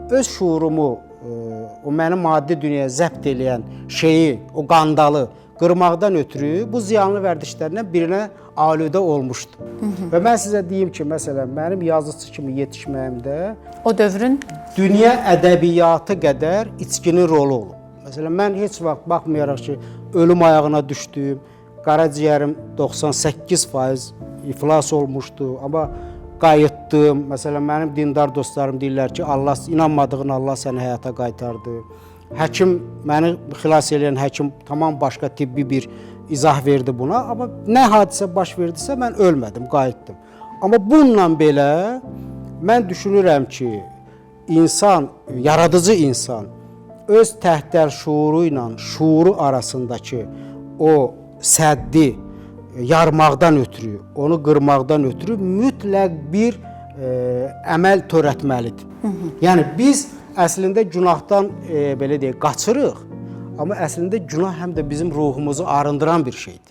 öz şuurumu, o mənim maddi dünyaya zəbt eləyən şeyi, o qandalı qırmaqdan ötürü bu ziyanlı vərdişlərdən birinə alüdə olmuşdu. Və mən sizə deyim ki, məsələn, mənim yazıçı kimi yetişməyimdə O dövrün dünya ədəbiyyatı qədər içkinin rolu olub. Məsələn, mən heç vaxt baxmayaraq ki, ölüm ayağına düşdüm, qaraciyərim 98% iflas olmuşdu, amma qayıtdım. Məsələn, mənim dindar dostlarım deyirlər ki, Allah inanmadığın Allah səni həyata qaytardı. Həkim, məni xilas edən həkim tamam başqa tibbi bir izah verdi buna, amma nə hadisə baş verdisə mən ölmədim, qayıtdım. Amma bununla belə mən düşünürəm ki, insan, yaradıcı insan öz təhdər şuuru ilə şuuru arasındakı o səddi yarmaqdan ötürü, onu qırmaqdan ötürü mütləq bir əməl törətməlidir. Yəni biz əslində günahdan belə deyək, qaçırıq, amma əslində günah həm də bizim ruhumuzu arındıran bir şeydir.